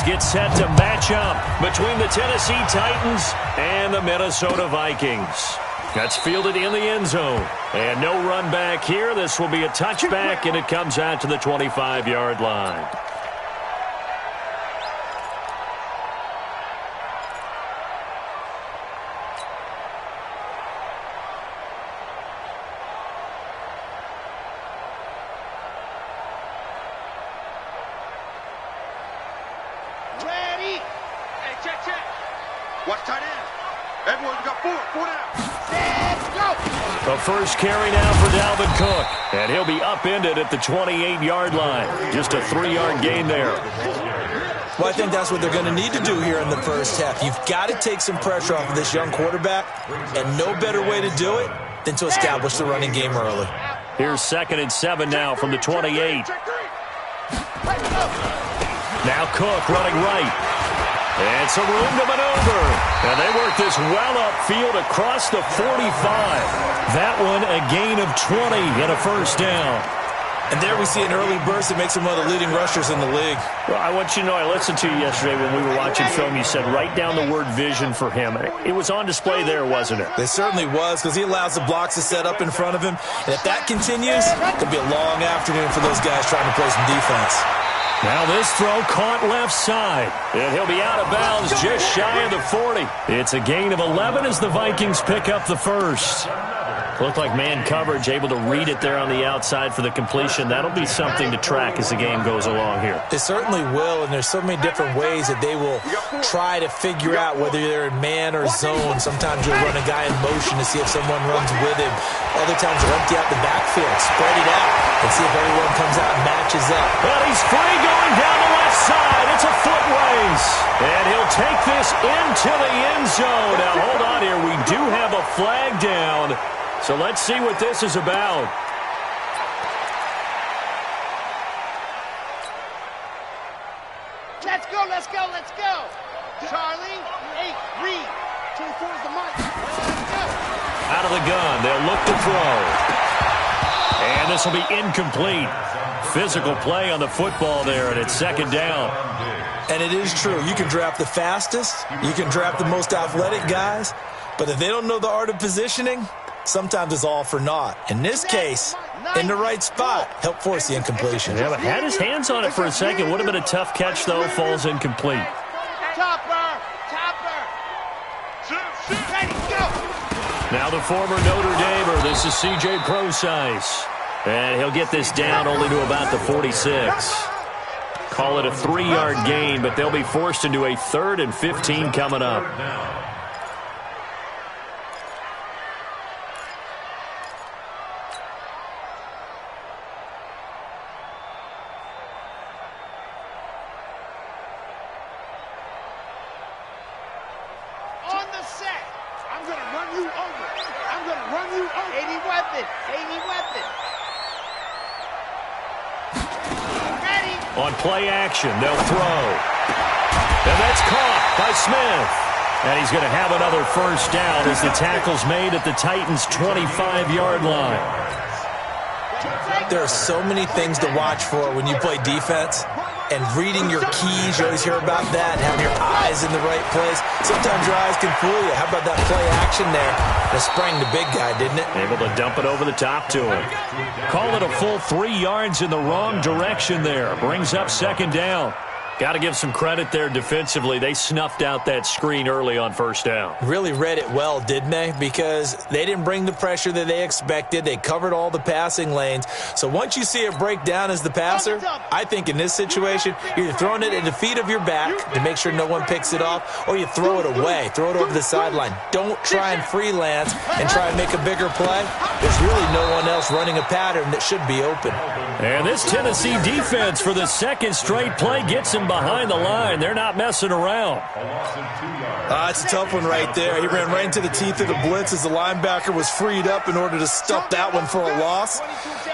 get set to match up between the Tennessee Titans and the Minnesota Vikings. That's fielded in the end zone. And no run back here. This will be a touchback, and it comes out to the 25-yard line. Ready? Hey, check. Watch tight end. Everyone's got four down. Let's go. The first carry now for Dalvin Cook. And he'll be upended at the 28-yard line. Just a 3-yard gain there. Well, I think that's what they're going to need to do here in the first half. You've got to take some pressure off of this young quarterback, and no better way to do it than to establish the running game early. Here's 2nd and 7 now from the 28. Now Cook running right. And some room to maneuver. And they work this well upfield across the 45. That one a gain of 20 and a first down. And there we see an early burst that makes him one of the leading rushers in the league. Well, I want you to know, I listened to you yesterday when we were watching film. You said write down the word vision for him. It was on display there, wasn't it? It certainly was, because he allows the blocks to set up in front of him. And if that continues, it'll be a long afternoon for those guys trying to play some defense. Now this throw caught left side. And he'll be out of bounds just shy of the 40. It's a gain of 11 as the Vikings pick up the first. Looked like man coverage, able to read it there on the outside for the completion. That'll be something to track as the game goes along here. It certainly will, and there's so many different ways that they will try to figure out whether they're in man or zone. Sometimes you'll run a guy in motion to see if someone runs with him. Other times you'll empty out the backfield, spread it out, and see if everyone comes out and matches up. Well, he's free going down the left side. It's a foot race. And he'll take this into the end zone. Now, hold on here. We do have a flag down. So let's see what this is about. Let's go. Charlie, 8, read. 24 is the mark. Let's go. Out of the gun, they'll look to throw. And this will be incomplete. Physical play on the football there, and it's 2nd down. And it is true. You can draft the fastest. You can draft the most athletic guys. But if they don't know the art of positioning, sometimes it's all for naught. In this case, in the right spot, help force the incompletion. Yeah, but had his hands on it for a second. Would have been a tough catch, though. Falls incomplete. Topper. Ready, go. Now the former Notre Damer. This is C.J. Procise. And he'll get this down only to about the 46. Call it a 3-yard gain, but they'll be forced into a 3rd and 15 coming up. On play action, they'll throw. And that's caught by Smith. And he's going to have another first down as the tackle's made at the Titans' 25-yard line. There are so many things to watch for when you play defense. And reading your keys, you always hear about that, and having your eyes in the right place. Sometimes your eyes can fool you. How about that play action there? That sprang the big guy, didn't it? Able to dump it over the top to him. Call it a full 3 yards in the wrong direction there. Brings up 2nd down. Got to give some credit there defensively. They snuffed out that screen early on first down. Really read it well, didn't they? Because they didn't bring the pressure that they expected. They covered all the passing lanes. So once you see it break down as the passer, I think in this situation, you're either throwing it at the feet of your back to make sure no one picks it off, or you throw it away. Throw it over the sideline. Don't try and freelance and try and make a bigger play. There's really no one else running a pattern that should be open. And this Tennessee defense for the 2nd straight play gets him behind the line. They're not messing around. It's a tough one right there. He ran right into the teeth of the blitz as the linebacker was freed up in order to stuff that one for a loss.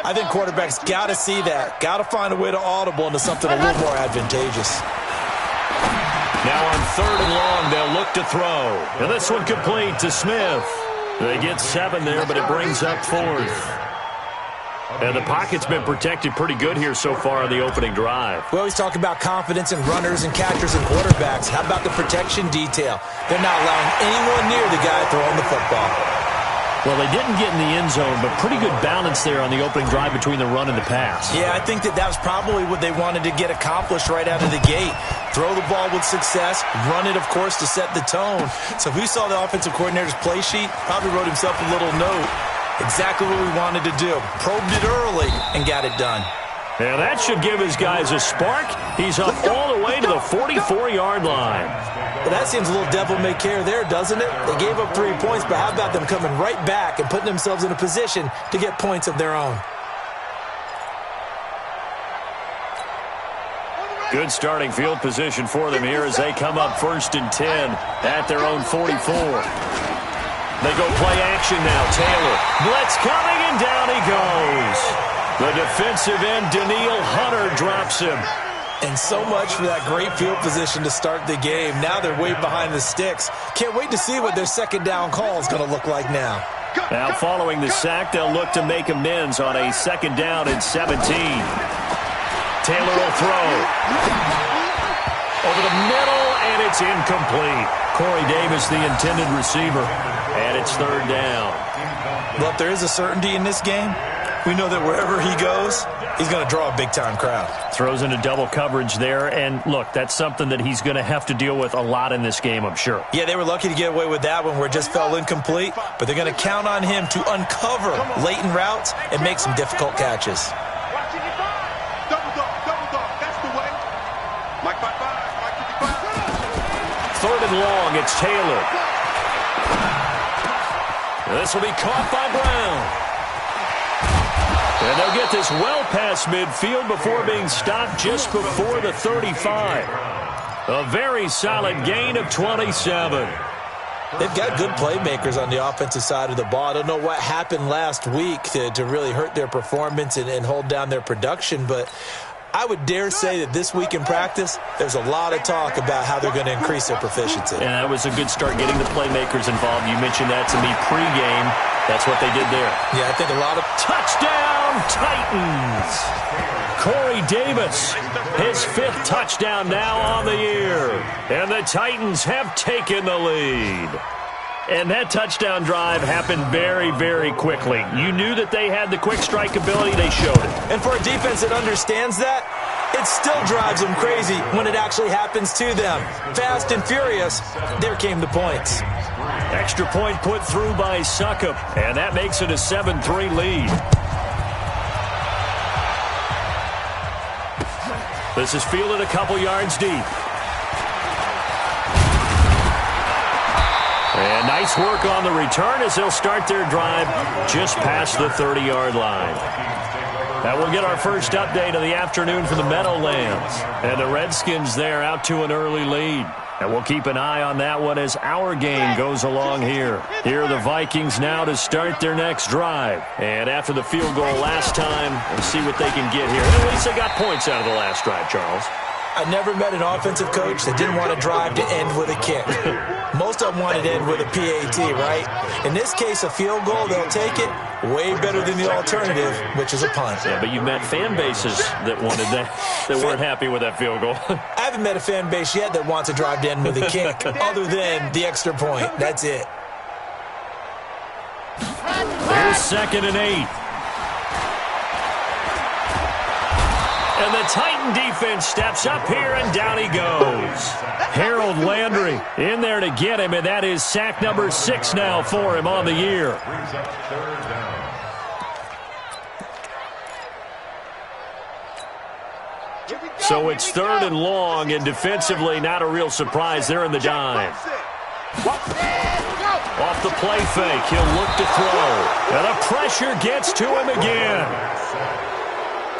I think quarterbacks got to see that. Got to find a way to audible into something a little more advantageous. Now on 3rd and long, they'll look to throw. And this one complete to Smith. They get 7 there, but it brings up 4th. And the pocket's been protected pretty good here so far on the opening drive. We always talk about confidence in runners and catchers and quarterbacks. How about the protection detail? They're not allowing anyone near the guy throwing the football. Well, they didn't get in the end zone, but pretty good balance there on the opening drive between the run and the pass. Yeah, I think that was probably what they wanted to get accomplished right out of the gate. Throw the ball with success, run it, of course, to set the tone. So if we saw the offensive coordinator's play sheet, probably wrote himself a little note. Exactly what we wanted to do. Probed it early and got it done. Yeah, that should give his guys a spark. He's up all the way to the 44-yard line. Well, that seems a little devil-may-care there, doesn't it? They gave up 3 points, but how about them coming right back and putting themselves in a position to get points of their own? Good starting field position for them here as they come up 1st and 10 at their own 44. They go play action now. Taylor. Blitz coming, and down he goes. The defensive end, Daniil Hunter, drops him. And so much for that great field position to start the game. Now they're way behind the sticks. Can't wait to see what their second down call is going to look like now. Now following the sack, they'll look to make amends on a 2nd down and 17. Taylor will throw. Over the middle, and it's incomplete. Corey Davis, the intended receiver, and it's 3rd down. Well, if there is a certainty in this game, we know that wherever he goes, he's going to draw a big-time crowd. Throws into double coverage there, and look, that's something that he's going to have to deal with a lot in this game, I'm sure. Yeah, they were lucky to get away with that one where it just fell incomplete, but they're going to count on him to uncover latent routes and make some difficult catches. Third and long, it's Taylor. This will be caught by Brown. And they'll get this well past midfield before being stopped just before the 35. A very solid gain of 27. They've got good playmakers on the offensive side of the ball. I don't know what happened last week to really hurt their performance and hold down their production, but I would dare say that this week in practice, there's a lot of talk about how they're going to increase their proficiency. And that was a good start getting the playmakers involved. You mentioned that to me pregame. That's what they did there. Yeah, I think a lot of... Touchdown, Titans! Corey Davis, his 5th touchdown now on the year. And the Titans have taken the lead. And that touchdown drive happened very, very quickly. You knew that they had the quick strike ability. They showed it. And for a defense that understands that, it still drives them crazy when it actually happens to them. Fast and furious, there came the points. Extra point put through by Suckup, and that makes it a 7-3 lead. This is fielded a couple yards deep. And nice work on the return as they'll start their drive just past the 30-yard line. Now we'll get our first update of the afternoon from the Meadowlands. And the Redskins there out to an early lead. And we'll keep an eye on that one as our game goes along here. Here are the Vikings now to start their next drive. And after the field goal last time, we'll see what they can get here. At least they got points out of the last drive, Charles. I never met an offensive coach that didn't want to drive to end with a kick. Most of them wanted to end with a PAT, right? In this case, a field goal, they'll take it. Way better than the alternative, which is a punt. Yeah, but you've met fan bases that wanted that weren't happy with that field goal. I haven't met a fan base yet that wants to drive to end with a kick, other than the extra point. That's it. Here's 2nd and 8. And the Titan defense steps up here, and down he goes. Harold Landry in there to get him, and that is sack number 6 now for him on the year. So it's 3rd and long, and defensively not a real surprise. They're in the dime. Off the play fake, he'll look to throw. And the pressure gets to him again.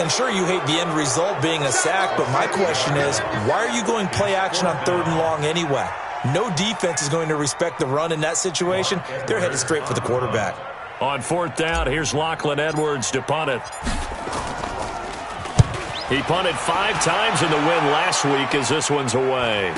And sure, you hate the end result being a sack, but my question is, why are you going play action on 3rd and long anyway? No defense is going to respect the run in that situation. They're headed straight for the quarterback. On 4th down, here's Lachlan Edwards to punt it. He punted 5 times in the win last week as this one's away.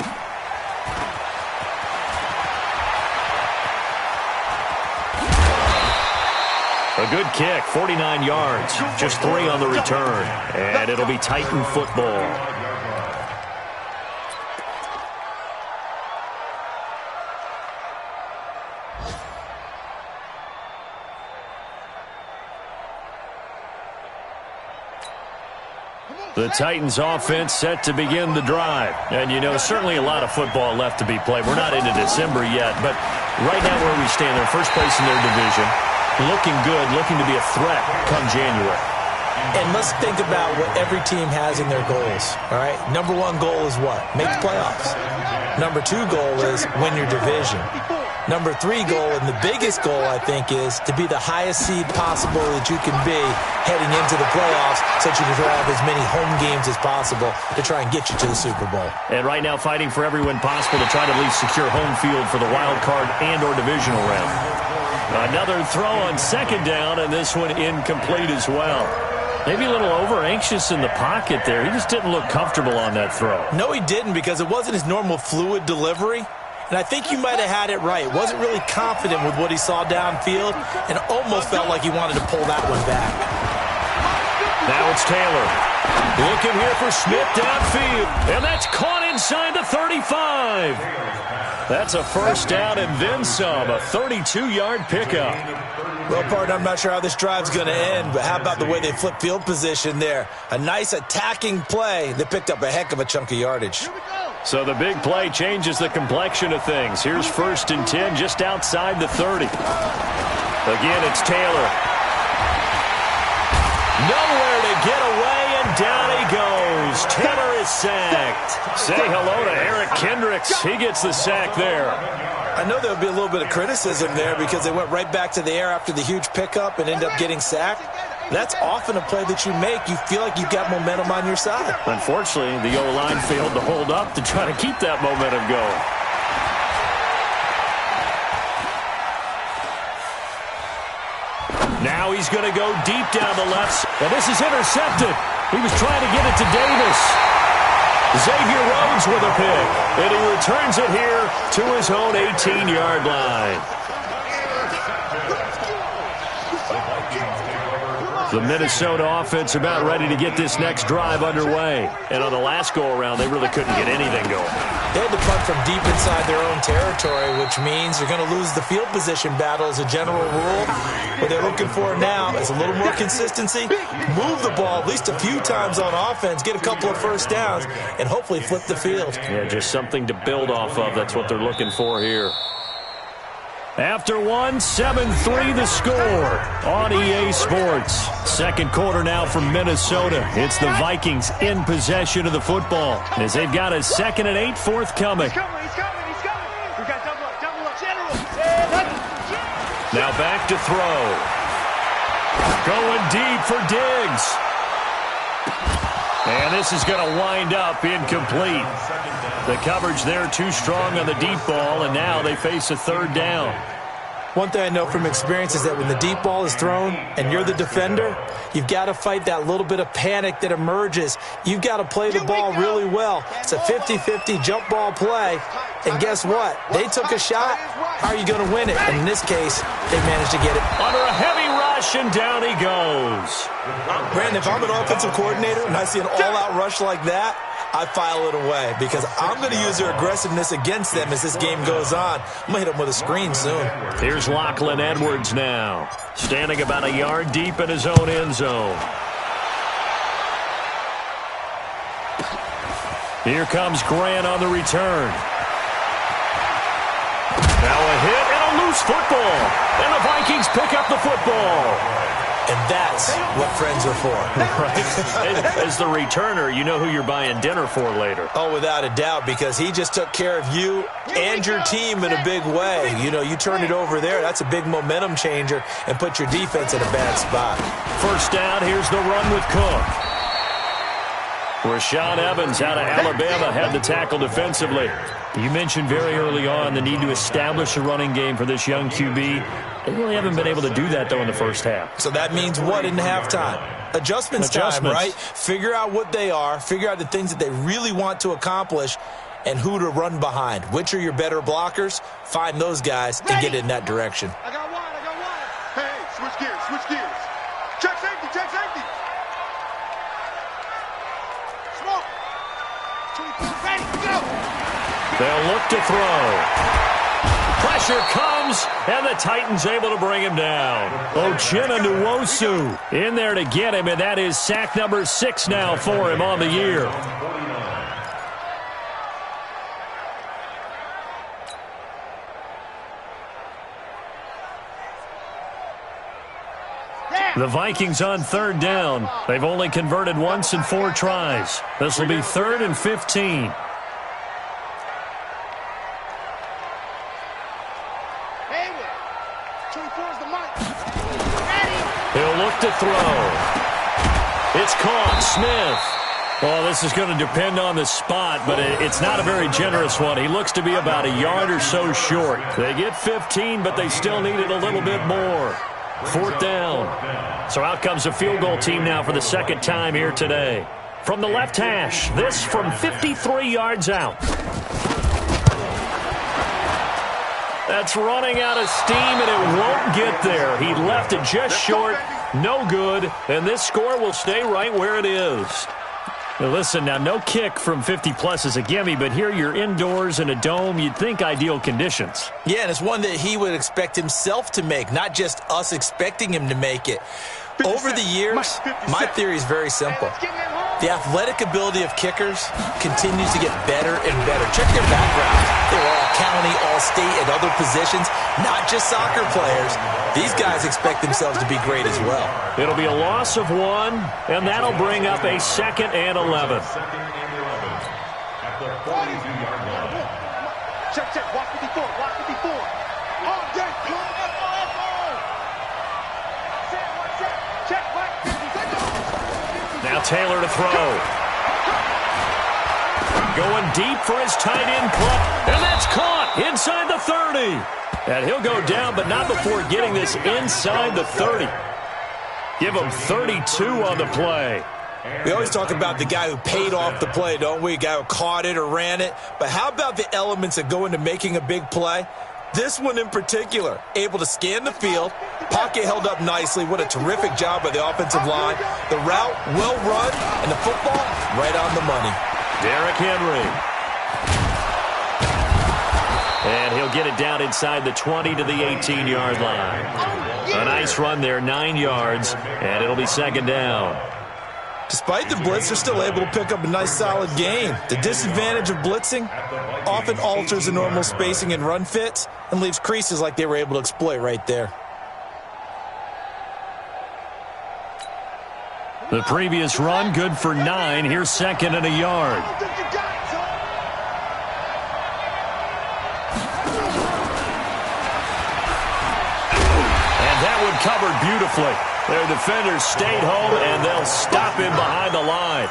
A good kick, 49 yards, just 3 on the return, and it'll be Titan football. The Titans offense set to begin the drive. And, you know, certainly a lot of football left to be played. We're not into December yet, but right now where we stand, they're first place in their division. Looking good, looking to be a threat come January. And let's think about what every team has in their goals, all right? Number 1 goal is what? Make the playoffs. Number 2 goal is win your division. Number 3 goal, and the biggest goal, I think, is to be the highest seed possible that you can be heading into the playoffs so that you can have as many home games as possible to try and get you to the Super Bowl. And right now fighting for every win possible to try to at least secure home field for the wild card and or divisional round. Another throw on second down, and this one incomplete as well. Maybe a little over-anxious in the pocket there. He just didn't look comfortable on that throw. No, he didn't, because it wasn't his normal fluid delivery. And I think you might have had it right. Wasn't really confident with what he saw downfield and almost felt like he wanted to pull that one back. Now it's Taylor. Looking here for Smith downfield. And that's caught inside the 35. That's a first down and then some. A 32-yard pickup. Well, partner, I'm not sure how this drive's going to end, but how about the way they flip field position there? A nice attacking play that picked up a heck of a chunk of yardage. So the big play changes the complexion of things. Here's 1st and 10 just outside the 30. Again, it's Taylor. Nowhere to get away, and down he goes. Taylor is sacked. Say hello to Eric Kendricks. He gets the sack there. I know there'll be a little bit of criticism there because they went right back to the air after the huge pickup and ended up getting sacked. That's often a play that you make. You feel like you've got momentum on your side. Unfortunately, the O-line failed to hold up to try to keep that momentum going. Now he's going to go deep down the left. And this is intercepted. He was trying to get it to Davis. Xavier Rhodes with a pick. And he returns it here to his own 18-yard line. The Minnesota offense about ready to get this next drive underway. And on the last go-around, they really couldn't get anything going. They had to punt from deep inside their own territory, which means they're going to lose the field position battle as a general rule. What they're looking for now is a little more consistency, move the ball at least a few times on offense, get a couple of first downs, and hopefully flip the field. Yeah, just something to build off of. That's what they're looking for here. After 1, 7-3 the score on EA Sports. Second quarter now from Minnesota. It's the Vikings in possession of the football as they've got a 2nd and 8 forthcoming. He's coming. We got double up. General. Now back to throw. Going deep for Diggs. And this is going to wind up incomplete. The coverage there too strong on the deep ball, and now they face a 3rd down. One thing I know from experience is that when the deep ball is thrown and you're the defender, you've got to fight that little bit of panic that emerges. You've got to play the ball really well. It's a 50-50 jump ball play, and guess what? They took a shot. How are you going to win it? And in this case, they managed to get it. Under a heavy rush, and down he goes. Brandon, if I'm an offensive coordinator and I see an all-out rush like that, I file it away because I'm going to use their aggressiveness against them as this game goes on. I'm going to hit them with a screen soon. Here's Lachlan Edwards now, standing about a yard deep in his own end zone. Here comes Grant on the return. Now a hit and a loose football. And the Vikings pick up the football. And that's what friends are for. Right? As the returner, you know who you're buying dinner for later. Oh, without a doubt, because he just took care of you and your team in a big way. You know, you turn it over there, that's a big momentum changer and put your defense in a bad spot. First down, here's the run with Cook. Rashaan Evans out of Alabama had the tackle defensively. You mentioned very early on the need to establish a running game for this young QB. They really haven't been able to do that, though, in the first half. So that means what in halftime? Adjustments time, right? Figure out what they are, figure out the things that they really want to accomplish, and who to run behind. Which are your better blockers? Find those guys and get in that direction. I got one. Hey, switch gears. Switch gears. Check safety, check safety. Smoke. 24, ready, go. They'll look to throw. Pressure comes, and the Titans able to bring him down. Uchenna Nwosu in there to get him, and that is sack number 6 now for him on the year. The Vikings on 3rd down. They've only converted once in 4 tries. This will be 3rd and 15. He'll look to throw. It's caught. Smith. Well, this is going to depend on the spot, but it's not a very generous one. He looks to be about a yard or so short. They get 15, but they still need it a little bit more. 4th down. So out comes a field goal team now for the 2nd time here today. From the left hash, this from 53 yards out. That's running out of steam, and it won't get there. He left it just short. No good, and this score will stay right where it is. Now listen, now no kick from 50-plus is a gimme, but here you're indoors in a dome. You'd think ideal conditions. Yeah, and it's one that he would expect himself to make, not just us expecting him to make it. Over the years, my theory is very simple. The athletic ability of kickers continues to get better and better. Check their backgrounds. They were all county, all state, at other positions, not just soccer players. These guys expect themselves to be great as well. It'll be a loss of 1, and that'll bring up a 2nd and 11. Check, check, watch 54, watch 54. Oh, yeah, check, now Taylor to throw. Going deep for his tight end club, and that's caught inside the 30. And he'll go down, but not before getting this inside the 30. Give him 32 on the play. We always talk about the guy who paid off the play, don't we? A guy who caught it or ran it. But how about the elements that go into making a big play? This one in particular, able to scan the field, pocket held up nicely. What a terrific job by the offensive line. The route, well run, and the football, right on the money. Derrick Henry. And he'll get it down inside the 20 to the 18-yard line. A nice run there, 9 yards, and it'll be 2nd down. Despite the blitz, they're still able to pick up a nice, solid gain. The disadvantage of blitzing often alters the normal spacing and run fits and leaves creases like they were able to exploit right there. The previous run, good for 9. Here's 2nd and a yard. And that one covered beautifully. Their defenders stayed home, and they'll stop him behind the line.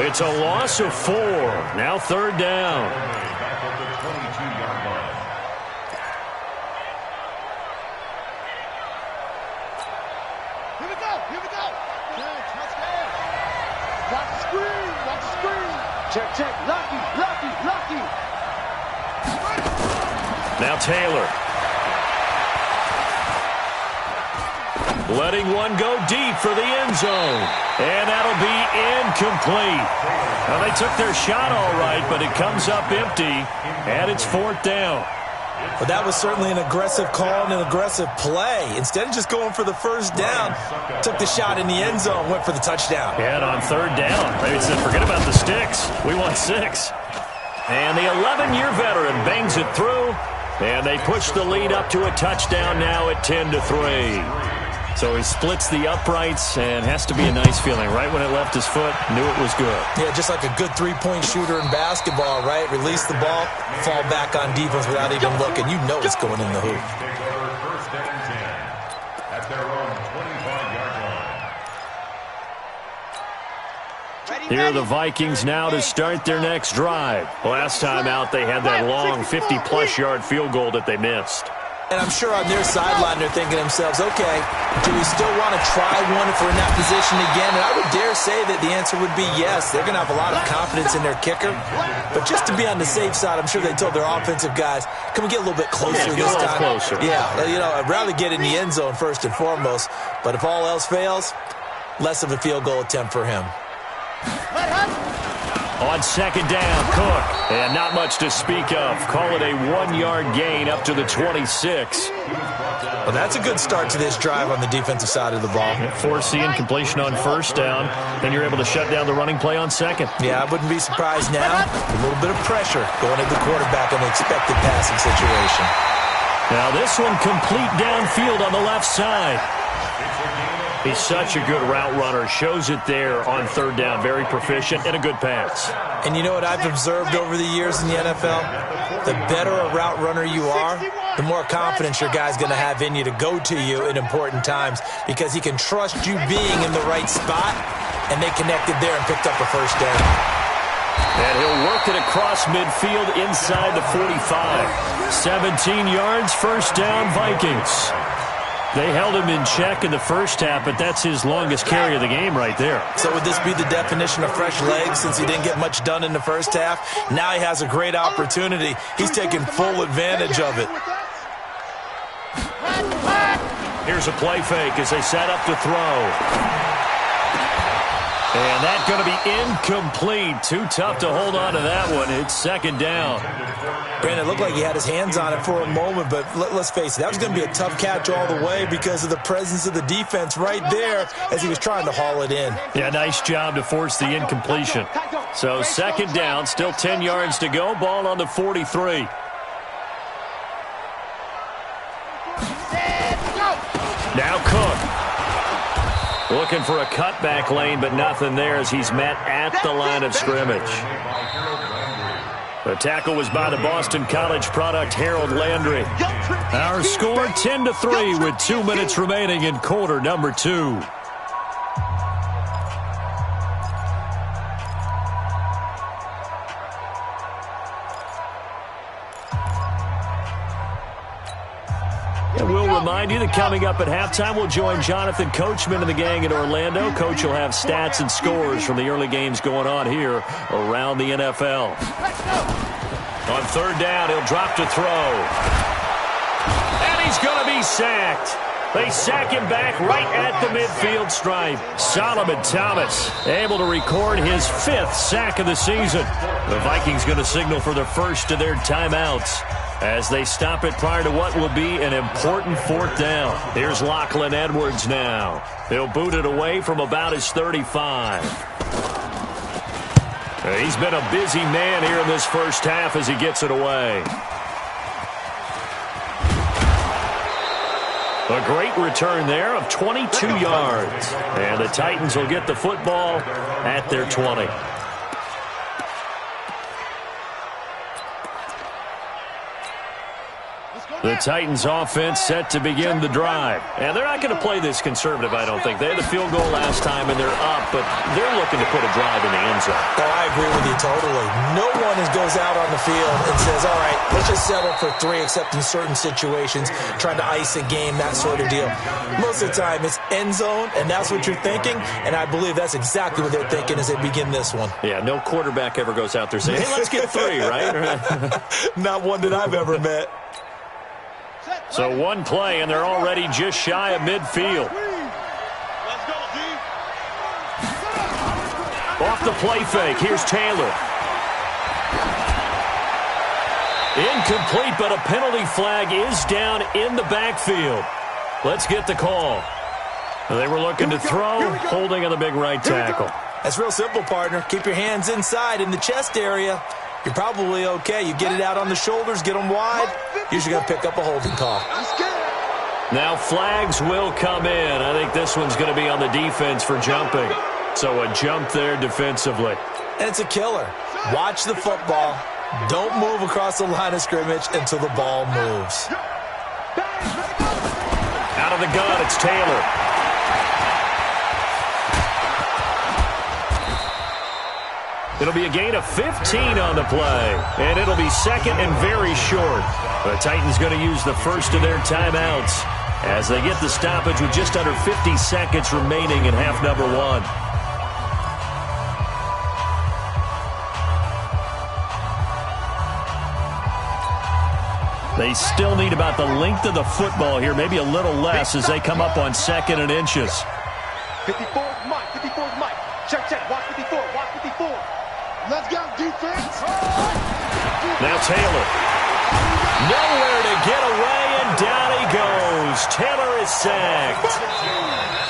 It's a loss of 4. Now 3rd down. Here we go, here we go. Touchdown. Watch the screen, watch the screen. Check, check, lucky, lucky, lucky. Now Taylor. Letting one go deep for the end zone. And that'll be incomplete. Well, they took their shot all right, but it comes up empty, and it's 4th down. Well, that was certainly an aggressive call and an aggressive play. Instead of just going for the 1st down, took the shot in the end zone, went for the touchdown. And on 3rd down, they said, forget about the sticks. We want 6. And the 11-year veteran bangs it through, and they push the lead up to a touchdown now at 10-3. So he splits the uprights, and has to be a nice feeling. Right when it left his foot, knew it was good. Yeah, just like a good three-point shooter in basketball, right? Release the ball, fall back on defense without even looking. You know it's going in the hoop. At their own 25-yard line. Here are the Vikings now to start their next drive. Last time out, they had that long 50-plus yard field goal that they missed. And I'm sure on their sideline they're thinking to themselves, okay, do we still want to try one if we're in that position again? And I would dare say that the answer would be yes. They're going to have a lot of confidence in their kicker. But just to be on the safe side, I'm sure they told their offensive guys, can we get a little bit closer this time? Closer. Yeah, I'd rather get in the end zone first and foremost. But if all else fails, less of a field goal attempt for him. On second down, Cook. And not much to speak of. Call it a 1-yard gain up to the 26. Well, that's a good start to this drive on the defensive side of the ball. Force the incompletion on first down. Then you're able to shut down the running play on second. Yeah, I wouldn't be surprised now. A little bit of pressure going at the quarterback in the expected passing situation. Now this one complete downfield on the left side. He's such a good route runner. Shows it there on third down. Very proficient and a good pass. And you know what I've observed over the years in the NFL? The better a route runner you are, the more confidence your guy's going to have in you to go to you in important times because he can trust you being in the right spot, and they connected there and picked up a first down. And he'll work it across midfield inside the 45. 17 yards, first down, Vikings. They held him in check in the first half, but that's his longest carry of the game right there. So would this be the definition of fresh legs since he didn't get much done in the first half? Now he has a great opportunity. He's taking full advantage of it. Here's a play fake as they set up to throw. And that's going to be incomplete. Too tough to hold on to that one. It's second down. Brandon, it looked like he had his hands on it for a moment, but let's face it, that was going to be a tough catch all the way because of the presence of the defense right there as he was trying to haul it in. Yeah, nice job to force the incompletion. So second down, still 10 yards to go. Ball on the 43. Now Cook. Looking for a cutback lane, but nothing there as he's met at the line of scrimmage. The tackle was by the Boston College product, Harold Landry. Our score 10-3 with 2 minutes remaining in quarter number 2. And we'll remind you that coming up at halftime, we'll join Jonathan Coachman and the gang in Orlando. Coach will have stats and scores from the early games going on here around the NFL. On third down, he'll drop to throw. And he's going to be sacked. They sack him back right at the midfield stripe. Solomon Thomas able to record his 5th sack of the season. The Vikings going to signal for the first of their timeouts as they stop it prior to what will be an important 4th down. Here's Lachlan Edwards now. He'll boot it away from about his 35. He's been a busy man here in this first half as he gets it away. A great return there of 22 yards. And the Titans will get the football at their 20. The Titans offense set to begin the drive. And they're not going to play this conservative, I don't think. They had the field goal last time, and they're up, but they're looking to put a drive in the end zone. Oh, I agree with you totally. No one goes out on the field and says, all right, let's just settle for 3, except in certain situations, trying to ice a game, that sort of deal. Most of the time, it's end zone, and that's what you're thinking, and I believe that's exactly what they're thinking as they begin this one. Yeah, no quarterback ever goes out there saying, hey, let's get 3, right? Not one that I've ever met. So one play, and they're already just shy of midfield. Off the play fake, here's Taylor. Incomplete, but a penalty flag is down in the backfield. Let's get the call. They were looking to throw, holding on the big right tackle. That's real simple, partner. Keep your hands inside in the chest area. You're probably okay. You get it out on the shoulders, get them wide. Usually going to pick up a holding call. Now flags will come in. I think this one's going to be on the defense for jumping. So a jump there defensively. And it's a killer. Watch the football. Don't move across the line of scrimmage until the ball moves. Out of the gun, it's Taylor. It'll be a gain of 15 on the play, and it'll be second and very short. The Titans going to use the first of their timeouts as they get the stoppage with just under 50 seconds remaining in half number one. They still need about the length of the football here, maybe a little less as they come up on second and inches. 54 is Mike. 54 is Mike. Check, check. Watch 54. Watch 54. Let's go, defense. Now Taylor. Nowhere to get away, and down he goes. Taylor is sacked.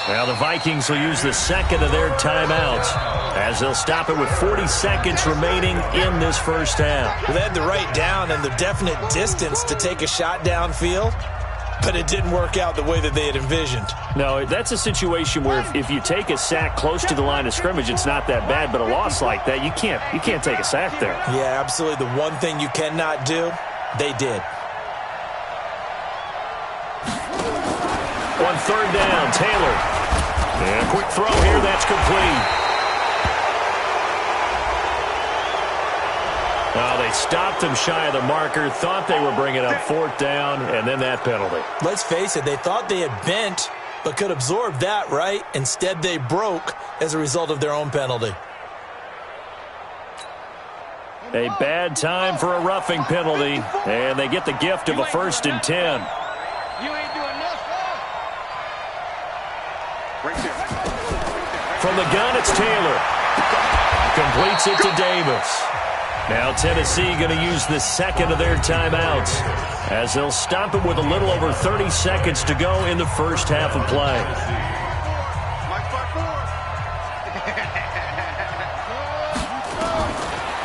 Now the Vikings will use the second of their timeouts as they'll stop it with 40 seconds remaining in this first half. Well, they had the right down and the definite distance to take a shot downfield, but it didn't work out the way that they had envisioned. No, that's a situation where if you take a sack close to the line of scrimmage, it's not that bad, but a loss like that, you can't take a sack there. Yeah, absolutely. The one thing you cannot do, they did. On third down, Taylor. And a quick throw here, that's complete. Oh, they stopped him shy of the marker, thought they were bringing up fourth down, and then that penalty. Let's face it, they thought they had bent, but could absorb that, right? Instead, they broke as a result of their own penalty. A bad time for a roughing penalty, and they get the gift of a 1st and 10. You ain't doing nothing. Right there. From the gun, it's Taylor. Completes it to Davis. Now Tennessee going to use the second of their timeouts as they'll stop it with a little over 30 seconds to go in the first half of play.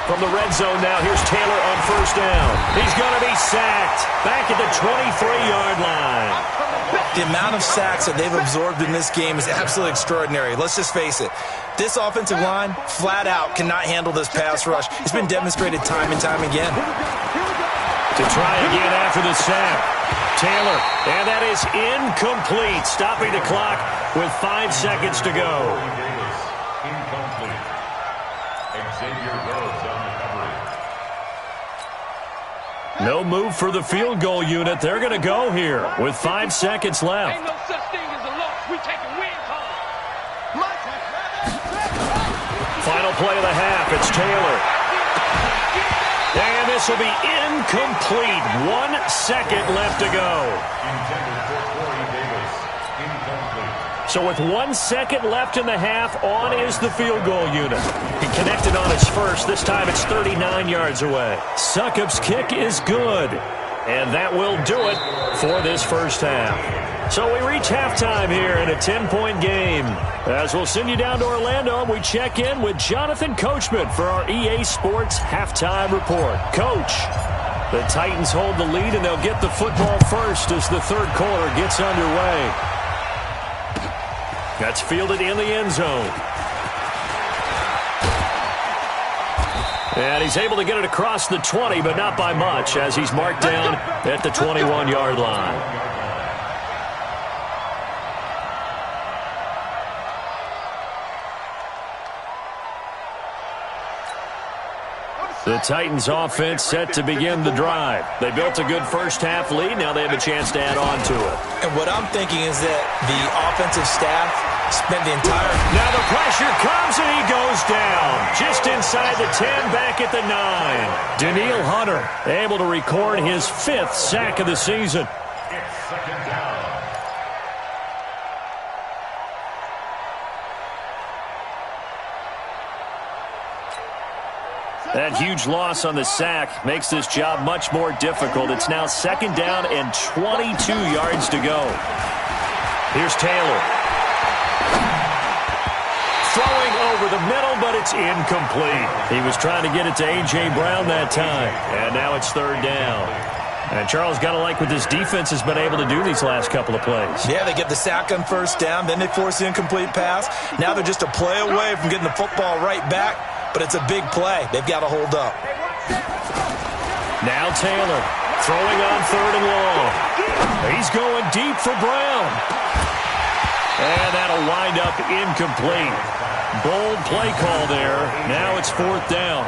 From the red zone now, here's Taylor on first down. He's going to be sacked back at the 23-yard line. The amount of sacks that they've absorbed in this game is absolutely extraordinary. Let's just face it. This offensive line, flat out, cannot handle this pass rush. It's been demonstrated time and time again. To try again after the sack. Taylor, and that is incomplete, stopping the clock with 5 seconds to go. No move for the field goal unit. They're going to go here with 5 seconds left. Ain't no such thing as a loss. We taking wins home. Final play of the half. It's Taylor. And this will be incomplete. 1 second left to go. So with 1 second left in the half, on is the field goal unit. He connected on his first. This time it's 39 yards away. Succop's kick is good. And that will do it for this first half. So we reach halftime here in a 10-point game. As we'll send you down to Orlando, we check in with Jonathan Coachman for our EA Sports Halftime Report. Coach, the Titans hold the lead, and they'll get the football first as the third quarter gets underway. That's fielded in the end zone. And he's able to get it across the 20, but not by much, as he's marked down at the 21-yard line. The Titans offense set to begin the drive. They built a good first half lead. Now they have a chance to add on to it. And what I'm thinking is that the offensive staff spent the entire... Now the pressure comes and he goes down. Just inside the 10, back at the 9. Daniil Hunter able to record his 5th sack of the season. It's second down. That huge loss on the sack makes this job much more difficult. It's now second down and 22 yards to go. Here's Taylor. Throwing over the middle, but it's incomplete. He was trying to get it to A.J. Brown that time. And now it's third down. And Charles, got to like what this defense has been able to do these last couple of plays. Yeah, they get the sack on first down, then they force the incomplete pass. Now they're just a play away from getting the football right back, but it's a big play. They've got to hold up. Now Taylor throwing on third and long. He's going deep for Brown. And that'll wind up incomplete. Bold play call there. Now it's 4th down.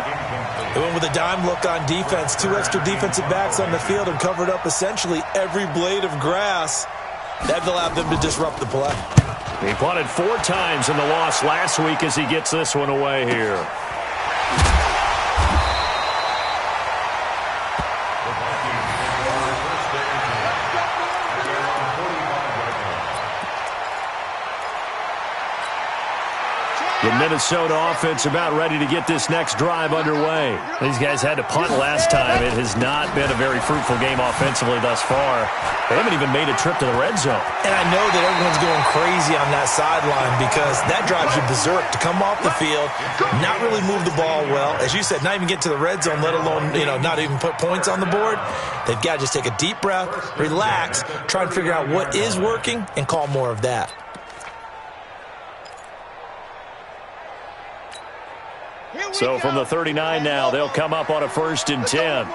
They went with a dime look on defense. 2 extra defensive backs on the field and covered up essentially every blade of grass. That allowed them to disrupt the play. He punted 4 times in the loss last week as he gets this one away here. The Minnesota offense about ready to get this next drive underway. These guys had to punt last time. It has not been a very fruitful game offensively thus far. They haven't even made a trip to the red zone. And I know that everyone's going crazy on that sideline because that drives you berserk to come off the field, not really move the ball well. As you said, not even get to the red zone, let alone, not even put points on the board. They've got to just take a deep breath, relax, try and figure out what is working, and call more of that. So from the 39 now, they'll come up on a 1st and 10.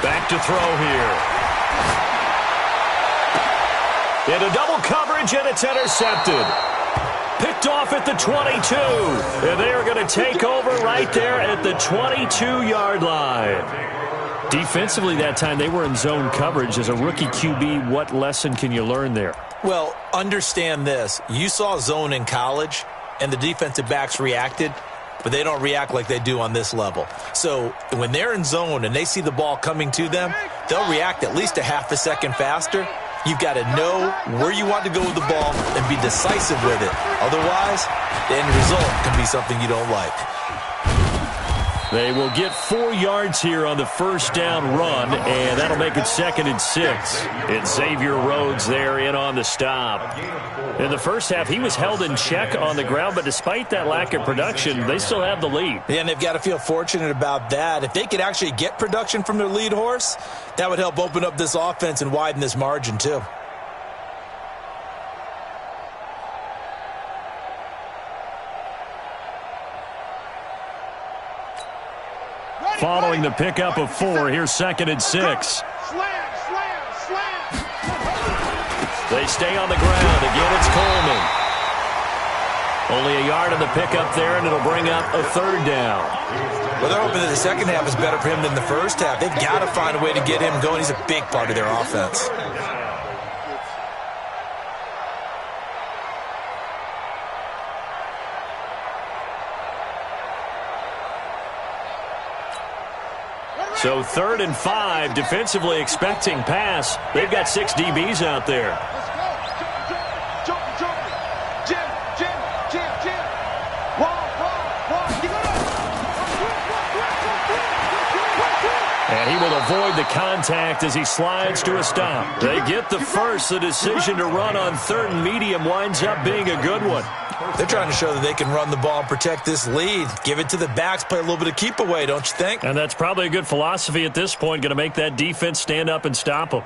Back to throw here. Into double coverage, and it's intercepted. Picked off at the 22. And they are going to take over right there at the 22-yard line. Defensively that time, they were in zone coverage. As a rookie QB, what lesson can you learn there? Well, understand this. You saw zone in college, and the defensive backs reacted, but they don't react like they do on this level. So when they're in zone and they see the ball coming to them, they'll react at least a half a second faster. You've got to know where you want to go with the ball and be decisive with it. Otherwise, the end result can be something you don't like. They will get 4 yards here on the 1st down run, and that'll make it 2nd and 6. It's Xavier Rhodes there in on the stop. In the first half, he was held in check on the ground, but despite that lack of production, they still have the lead. Yeah, and they've got to feel fortunate about that. If they could actually get production from their lead horse, that would help open up this offense and widen this margin too. Following the pickup of 4, here's 2nd and 6. Slam. They stay on the ground. Again, it's Coleman. Only a yard on the pickup there, and it'll bring up a 3rd down. Well, they're hoping that the second half is better for him than the first half. They've got to find a way to get him going. He's a big part of their offense. So 3rd and 5, defensively expecting pass. They've got 6 DBs out there. And he will avoid the contact as he slides to a stop. They get the first. The decision to run on 3rd and medium winds up being a good one. They're trying to show that they can run the ball and protect this lead. Give it to the backs, play a little bit of keep away, don't you think? And that's probably a good philosophy at this point, going to make that defense stand up and stop them.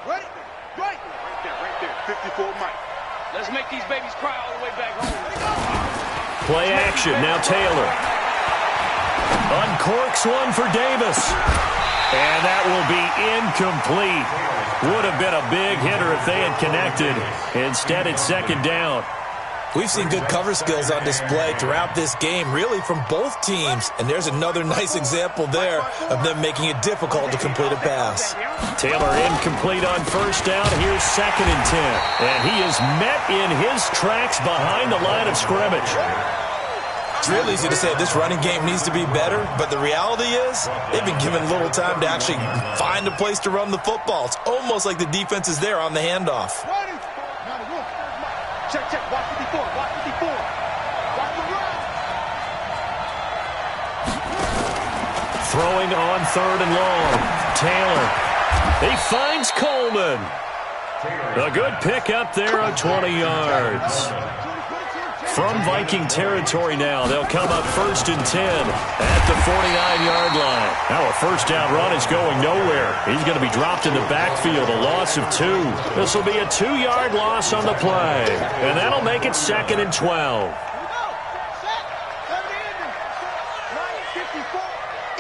Ready? Right there. 54 Mike. Let's make these babies cry all the way back home. Play action. Now Taylor. Uncorks one for Davis. And that will be incomplete. Would have been a big hitter if they had connected. Instead, it's 2nd down. We've seen good cover skills on display throughout this game, really from both teams. And there's another nice example there of them making it difficult to complete a pass. Taylor incomplete on 1st down. Here's 2nd and 10. And he is met in his tracks behind the line of scrimmage. It's real easy to say this running game needs to be better, but the reality is they've been given little time to actually find a place to run the football. It's almost like the defense is there on the handoff. Check. Watch 54. Watch the run. Throwing on 3rd and long. Taylor. He finds Coleman. A good pick up there on 20 yards. From Viking territory now, they'll come up 1st and 10 at the 49-yard line. Now a 1st down run is going nowhere. He's going to be dropped in the backfield, a loss of 2. This will be a 2-yard loss on the play, and that'll make it 2nd and 12.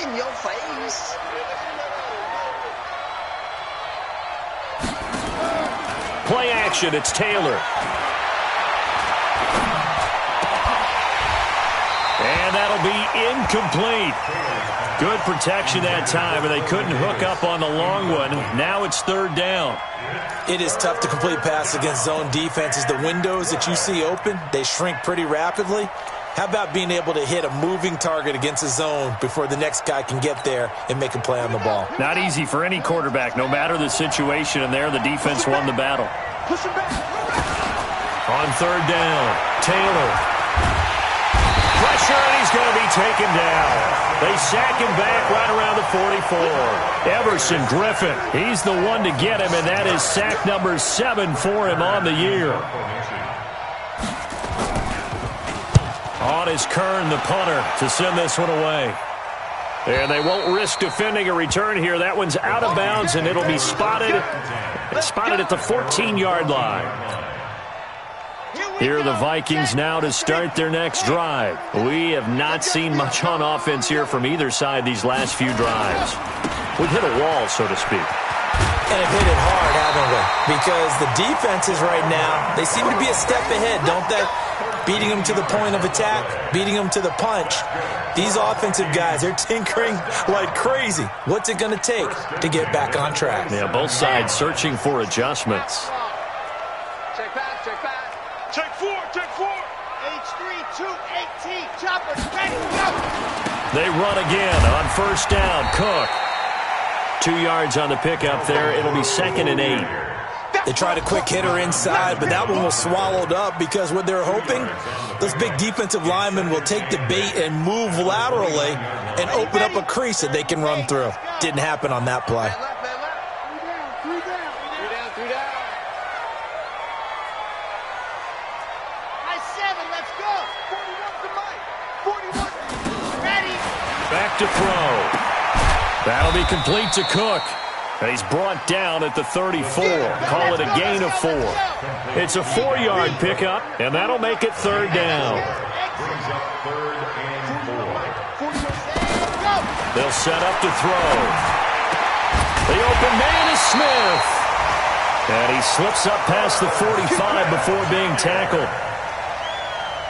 In your face. Play action. It's Taylor. And that'll be incomplete. Good protection that time, and they couldn't hook up on the long one. Now it's third down. It is tough to complete pass against zone defenses. The windows that you see open, they shrink pretty rapidly. How about being able to hit a moving target against a zone before the next guy can get there and make a play on the ball? Not easy for any quarterback, no matter the situation, and there the defense won the battle. On third down, Taylor. Pressure, and he's going to be taken down. They sack him back right around the 44. Everson Griffin, he's the one to get him, and that is sack number 7 for him on the year. On is Kern, the punter, to send this one away. And they won't risk defending a return here. That one's out of bounds, and it'll be spotted at the 14-yard line. Here are the Vikings now to start their next drive. We have not seen much on offense here from either side these last few drives. We've hit a wall, so to speak. And have hit it hard, haven't we? Because the defenses right now, they seem to be a step ahead, don't they? Beating them to the point of attack, beating them to the punch. These offensive guys, they're tinkering like crazy. What's it going to take to get back on track? Yeah, both sides searching for adjustments. Check back, check back. Check four. H3, 218, choppers, ready, go! They run again on first down. Cook. 2 yards on the pickup there. It'll be 2nd and 8. They tried a quick hitter inside, but that one was swallowed up because what they're hoping, those big defensive linemen will take the bait and move laterally and open up a crease that they can run through. Didn't happen on that play. Three down. Let's go. 41 to Mike. 41. Ready. Back to throw. That'll be complete to Cook. And he's brought down at the 34. Call it a gain of 4. It's a 4-yard pickup, and that'll make it third down. They'll set up to throw. The open man is Smith. And he slips up past the 45 before being tackled.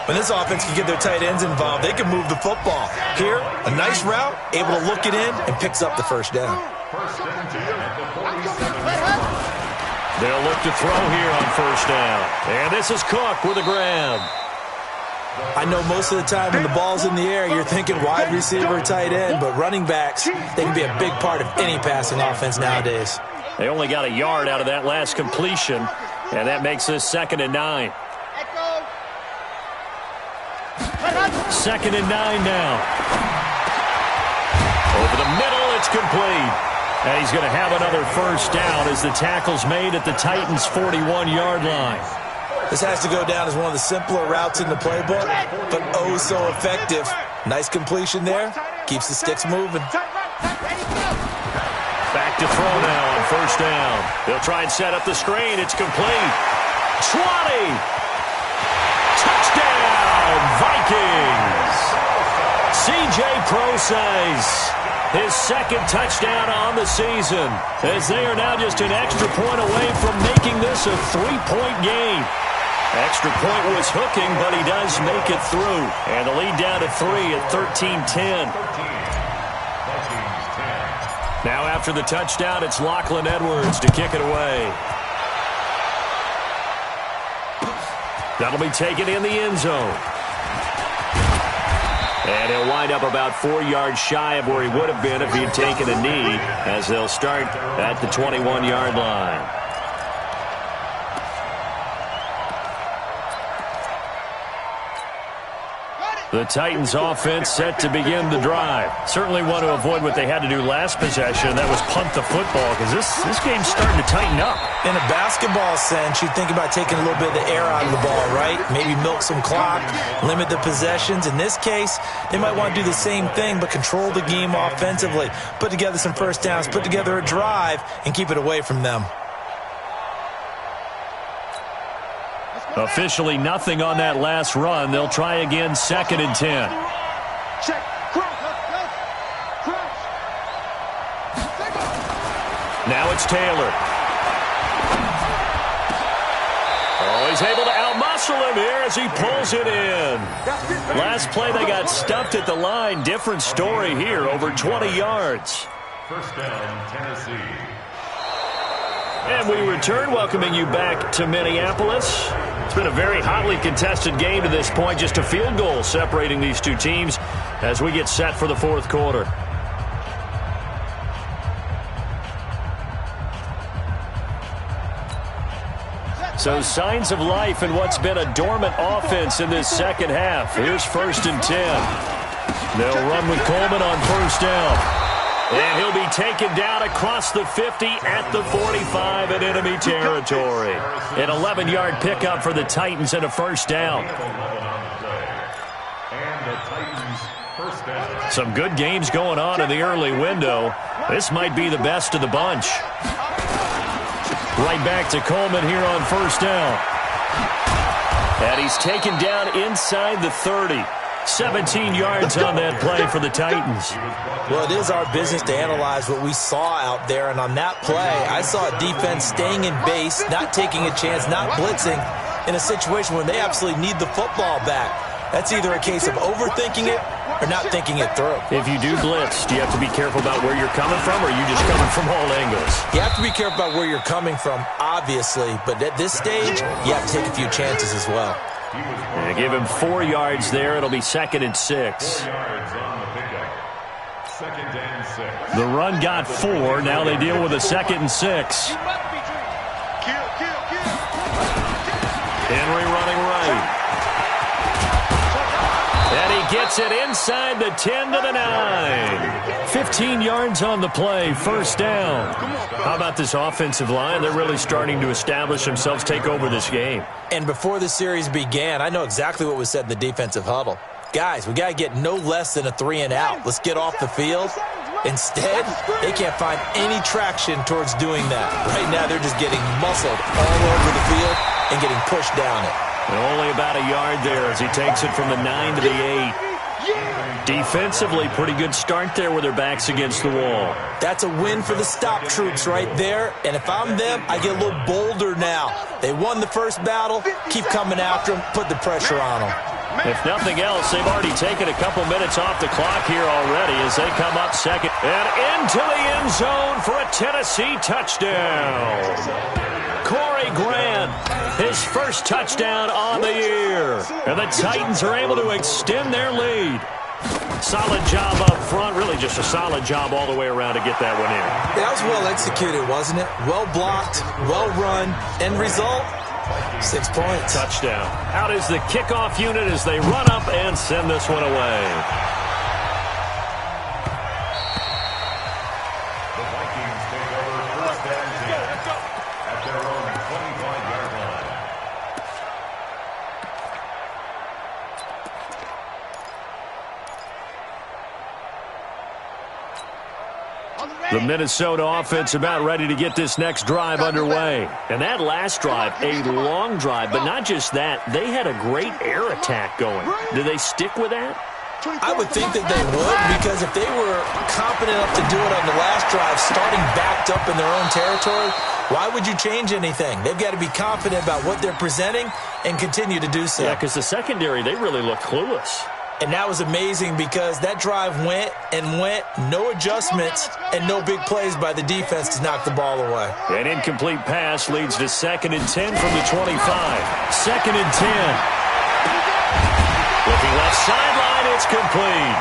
When this offense can get their tight ends involved, they can move the football. Here, a nice route, able to look it in, and picks up the first down. They'll look to throw here on first down. And this is Cook with a grab. I know most of the time when the ball's in the air, you're thinking wide receiver, tight end, but running backs, they can be a big part of any passing offense nowadays. They only got a yard out of that last completion, and that makes this 2nd and 9. 2nd and 9 now. Over the middle, it's complete. And he's going to have another first down as the tackle's made at the Titans' 41-yard line. This has to go down as one of the simpler routes in the playbook, but oh so effective. Nice completion there. Keeps the sticks moving. Back to throw now on first down. They'll try and set up the screen. It's complete. 20. Touchdown, Vikings. C.J. Prosise, his 2nd touchdown on the season, as they are now just an extra point away from making this a 3-point game. Extra point was hooking, but he does make it through. And the lead down to 3 at 13-10. Now after the touchdown, it's Lachlan Edwards to kick it away. That'll be taken in the end zone. And he'll wind up about 4 yards shy of where he would have been if he had taken a knee, as they'll start at the 21-yard line. The Titans offense set to begin the drive. Certainly want to avoid what they had to do last possession. That was punt the football, because this game's starting to tighten up. In a basketball sense, you think about taking a little bit of the air out of the ball, right? Maybe milk some clock, limit the possessions. In this case, they might want to do the same thing, but control the game offensively. Put together some first downs, put together a drive, and keep it away from them. Officially nothing on that last run. They'll try again, 2nd and 10. Check. Now it's Taylor. Oh, he's able to outmuscle him here as he pulls it in. Last play, they got stuffed at the line. Different story here, over 20 yards. First down, Tennessee. And we return, welcoming you back to Minneapolis. It's been a very hotly contested game to this point. Just a field goal separating these two teams as we get set for the fourth quarter. So signs of life in what's been a dormant offense in this second half. Here's 1st and 10. They'll run with Coleman on first down. And he'll be taken down across the 50 at the 45 in enemy territory. An 11-yard pickup for the Titans and a first down. Some good games going on in the early window. This might be the best of the bunch. Right back to Coleman here on first down. And he's taken down inside the 30. 17 yards on that play for the Titans. Well, it is our business to analyze what we saw out there, and on that play, I saw a defense staying in base, not taking a chance, not blitzing, in a situation where they absolutely need the football back. That's either a case of overthinking it or not thinking it through. If you do blitz, do you have to be careful about where you're coming from, or are you just coming from all angles? You have to be careful about where you're coming from, obviously, but at this stage, you have to take a few chances as well. And give him 4 yards there. It'll be 2nd and 6. 4 yards on the pickup. 2nd and 6. The run got 4. Now they deal with a 2nd and 6. Henry running right. And he gets it inside the 10 to the 9. 15 yards on the play. First down. How about this offensive line? They're really starting to establish themselves, take over this game. And before the series began, I know exactly what was said in the defensive huddle. Guys, we got to get no less than a 3 and out. Let's get off the field. Instead, they can't find any traction towards doing that. Right now, they're just getting muscled all over the field and getting pushed down it. And only about a yard there as he takes it from the 9 to the 8. Defensively, pretty good start there with their backs against the wall. That's a win for the stop troops right there. And if I'm them, I get a little bolder now. They won the first battle. Keep coming after them. Put the pressure on them. If nothing else, they've already taken a couple minutes off the clock here already as they come up second. And into the end zone for a Tennessee touchdown. Corey Grant, his first touchdown on the year. And the Titans are able to extend their lead. Solid job up front, really just a solid job all the way around to get that one in. That was well executed, wasn't it? Well blocked, well run. End result, 6 points. Touchdown. Out is the kickoff unit as they run up and send this one away. The Vikings take over first and 10 at their own 25-yard line. The Minnesota offense about ready to get this next drive underway. And that last drive, a long drive, but not just that. They had a great air attack going. Do they stick with that? I would think that they would, because if they were confident enough to do it on the last drive, starting backed up in their own territory, why would you change anything? They've got to be confident about what they're presenting and continue to do so. Yeah, because the secondary, they really look clueless. And that was amazing because that drive went and went, no adjustments, and no big plays by the defense to knock the ball away. An incomplete pass leads to 2nd and 10 from the 25. 2nd and 10. Looking left sideline, it's complete.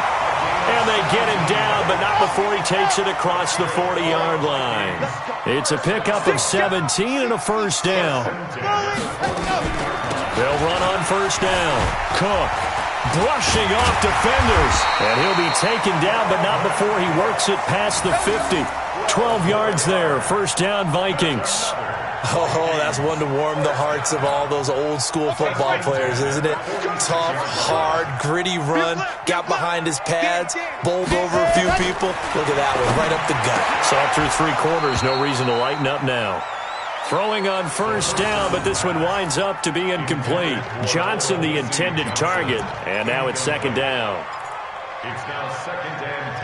And they get him down, but not before he takes it across the 40-yard line. It's a pickup of 17 and a first down. They'll run on first down. Cook brushing off defenders. And he'll be taken down, but not before he works it past the 50. 12 yards there. First down, Vikings. Oh, that's one to warm the hearts of all those old-school football players, isn't it? Tough, hard, gritty run. Got behind his pads, bowled over a few people. Look at that one, right up the gut. Saw through 3 quarters. No reason to lighten up now. Throwing on first down, but this one winds up to be incomplete. Johnson, the intended target, and now it's 2nd down. It's now 2nd and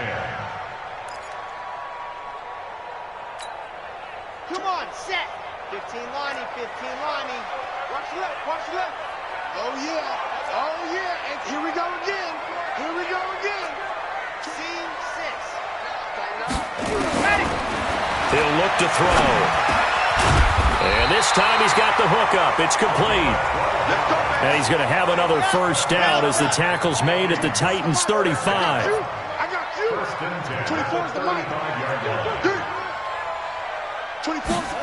10. Come on, set. 15 lining, 15 lining. Watch left. Watch left. Oh, yeah. Oh, yeah. And here we go again. Here we go again. Team 6. Ready. He'll look to throw. And this time he's got the hook up. It's complete. And he's going to have another first down as the tackle's made at the Titans' 35. I got you. 24 is the mic. 24 is the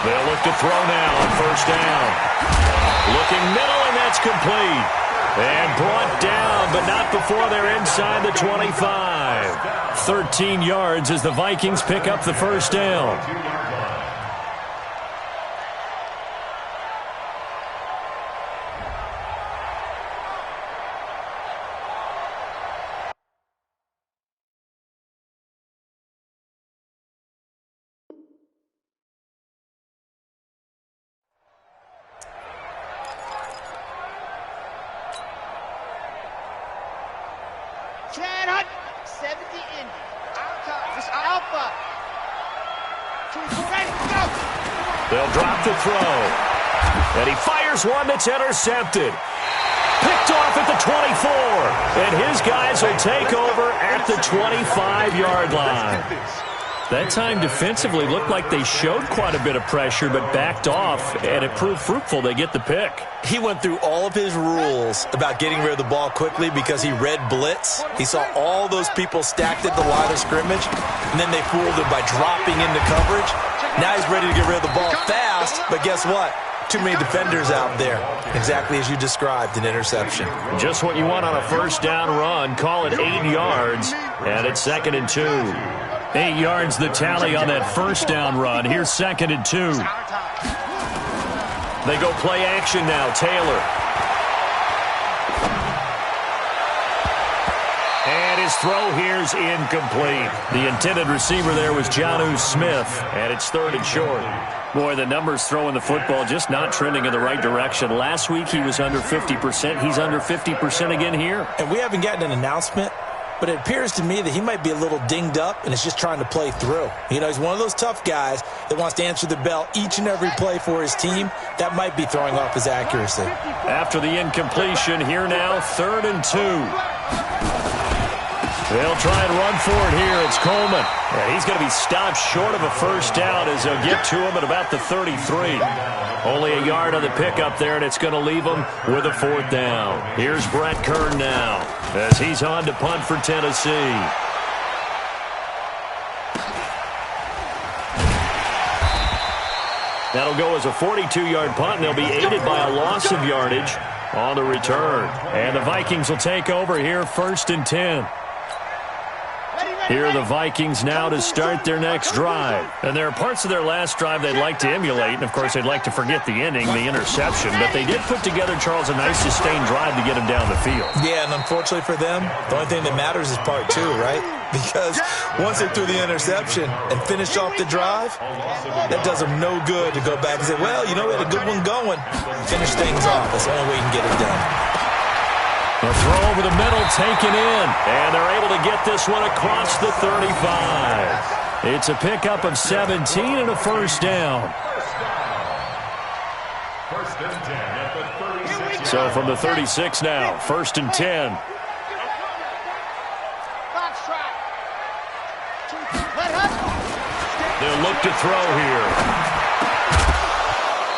They'll look to throw now on first down. Looking middle, and that's complete. And brought down, but not before they're inside the 25. 13 yards as the Vikings pick up the first down. Chad Hunt, 70 Indy. This Alpha. 24 ready, go! They'll drop the throw. And he fires one that's intercepted. Picked off at the 24. And his guys will take over at the 25-yard line. That time defensively looked like they showed quite a bit of pressure but backed off, and it proved fruitful. They get the pick. He went through all of his rules about getting rid of the ball quickly because he read blitz. He saw all those people stacked at the line of scrimmage, and then they fooled him by dropping into coverage. Now he's ready to get rid of the ball fast, but guess what? Too many defenders out there. Exactly as you described, an interception. Just what you want on a first down run. Call it 8 yards, and it's 2nd and 2. 8 yards the tally on that first down run. Here's 2nd and 2. They go play action now. Taylor. And his throw here's incomplete. The intended receiver there was Jonnu Smith, and it's 3rd and short. Boy, the numbers throwing the football just not trending in the right direction. Last week he was under 50%. He's under 50% again here. And we haven't gotten an announcement, but it appears to me that he might be a little dinged up and is just trying to play through. You know, he's one of those tough guys that wants to answer the bell each and every play for his team. That might be throwing off his accuracy. After the incompletion, here now, 3rd and 2. They'll try and run for it here. It's Coleman. And he's going to be stopped short of a first down as they'll get to him at about the 33. Only a yard on the pickup there, and it's going to leave him with a 4th down. Here's Brett Kern now as he's on to punt for Tennessee. That'll go as a 42-yard punt, and they'll be aided by a loss of yardage on the return. And the Vikings will take over here, 1st and 10. Here are the Vikings now to start their next drive. And there are parts of their last drive they'd like to emulate, and of course they'd like to forget the ending, the interception. But they did put together, Charles, a nice sustained drive to get him down the field. Yeah, and unfortunately for them, the only thing that matters is part 2, right? Because once they threw the interception and finished off the drive, that does them no good to go back and say, well, you know, we had a good one going. Finish things off. That's the only way you can get it done. A throw over the middle taken in, and they're able to get this one across the 35. It's a pickup of 17 and a first down. So from the 36 now, 1st and 10. They'll look to throw here.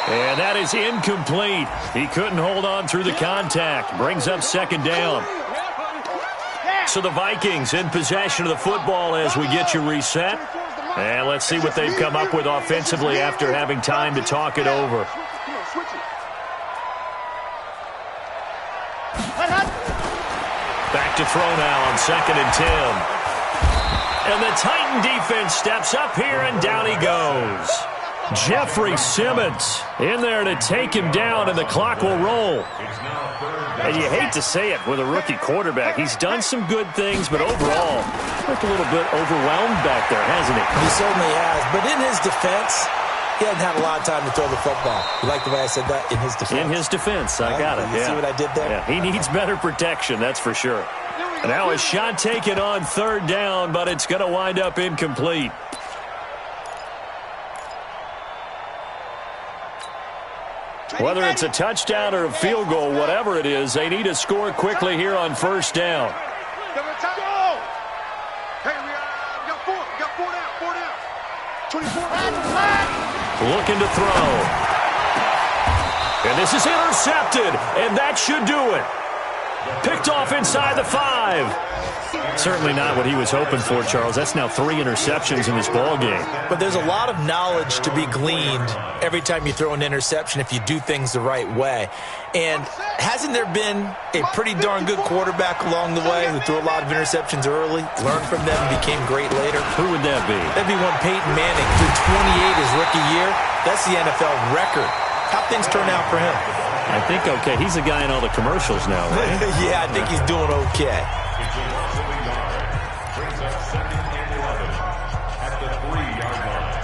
And that is incomplete. He couldn't hold on through the contact. Brings up 2nd down. So the Vikings in possession of the football as we get you reset. And let's see what they've come up with offensively after having time to talk it over. Back to throw now on 2nd and 10. And the Titan defense steps up here, and down he goes. Jeffrey Simmons in there to take him down, and the clock will roll. And you hate to say it with a rookie quarterback. He's done some good things, but overall, looked a little bit overwhelmed back there, hasn't he? He certainly has. But in his defense, he hasn't had a lot of time to throw the football. You like the way I said that? In his defense. In his defense. I got it. You see what I did there? Yeah, he needs better protection, that's for sure. And now a shot taken on 3rd down, but it's going to wind up incomplete. Whether it's a touchdown or a field goal, whatever it is, they need to score quickly here on first down. Looking to throw. And this is intercepted, and that should do it. Picked off inside the 5. Certainly not what he was hoping for, Charles. That's now 3 interceptions in this ball game. But there's a lot of knowledge to be gleaned every time you throw an interception if you do things the right way. And hasn't there been a pretty darn good quarterback along the way who threw a lot of interceptions early, learned from them, and became great later? Who would that be? That'd be one Peyton Manning, threw 28 his rookie year. That's the NFL record. How'd things turn out for him? I think okay. He's the guy in all the commercials now, right? Yeah, I think he's doing okay. Brings up 2nd and 11 at the 3-yard line.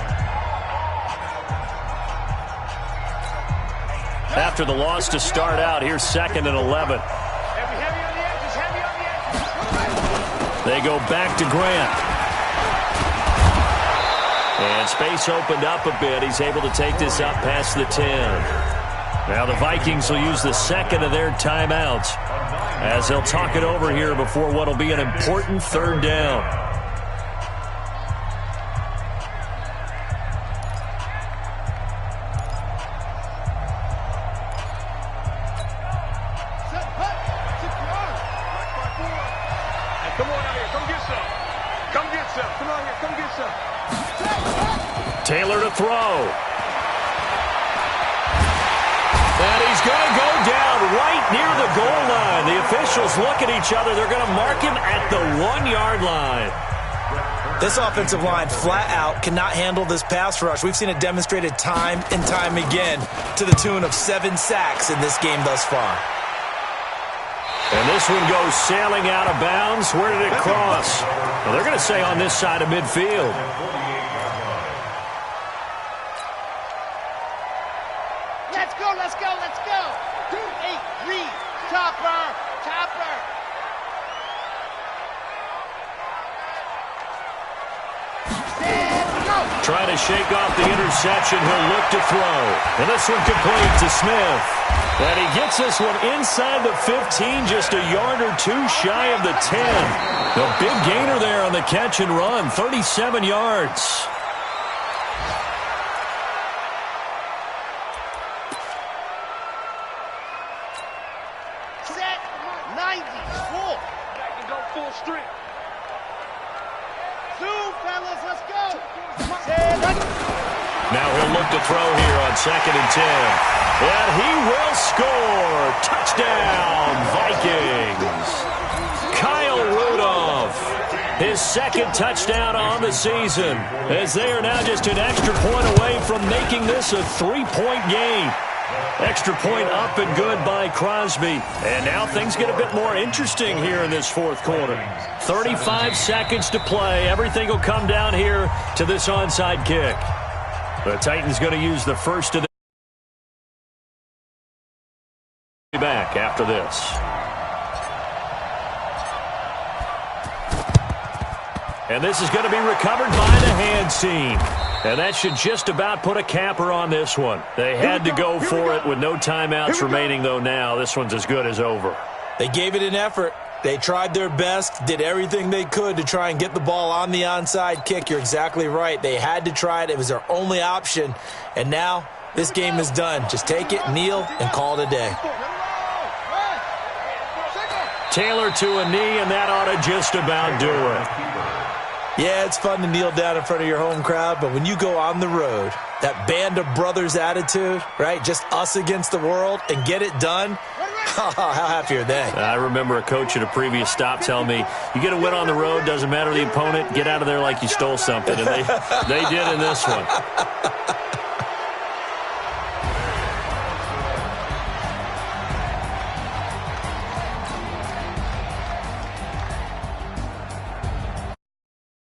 After the loss to start out, here's 2nd and 11. They go back to Grant. And space opened up a bit. He's able to take this up past the 10. Now the Vikings will use the second of their timeouts as they'll talk it over here before what will be an important 3rd down. Come on out here. Come get some. Come get some. Come on here. Come get some. Taylor to throw. And he's going to go down right near the goal line. The officials look at each other. They're going to mark him at the 1-yard line. This offensive line flat out cannot handle this pass rush. We've seen it demonstrated time and time again to the tune of 7 sacks in this game thus far. And this one goes sailing out of bounds. Where did it cross? Well, they're going to say on this side of midfield. Let's go, let's go, let's go. 2-8, read. Chopper, chopper. Trying to shake off the interception. He'll look to throw. And this one complete to Smith. And he gets this one inside the 15, just a yard or 2 shy of the 10. The big gainer there on the catch and run, 37 yards. Set, 90, full. Back and go full strength. Zoom, fellas, let's go. Now he'll look to throw here on 2nd and 10. And he will score. Touchdown, Vikings. Kyle Rudolph, his 2nd touchdown on the season, as they are now just an extra point away from making this a 3-point game. Extra point up and good by Crosby. And now things get a bit more interesting here in this 4th quarter. 35 seconds to play. Everything will come down here to this onside kick. The Titans going to use the first of the back after this. And this is going to be recovered by the hands team. And that should just about put a capper on this one. They had to go for it with no timeouts remaining, though now. This one's as good as over. They gave it an effort. They tried their best, did everything they could to try and get the ball on the onside kick. You're exactly right. They had to try it. It was their only option. And now this game is done. Just take it, kneel, and call it a day. Taylor to a knee, and that ought to just about do it. Yeah, it's fun to kneel down in front of your home crowd, but when you go on the road, that band of brothers attitude, right, just us against the world, and get it done, how happy are they? I remember a coach at a previous stop telling me, you get a win on the road, doesn't matter the opponent, get out of there like you stole something, and they did in this one.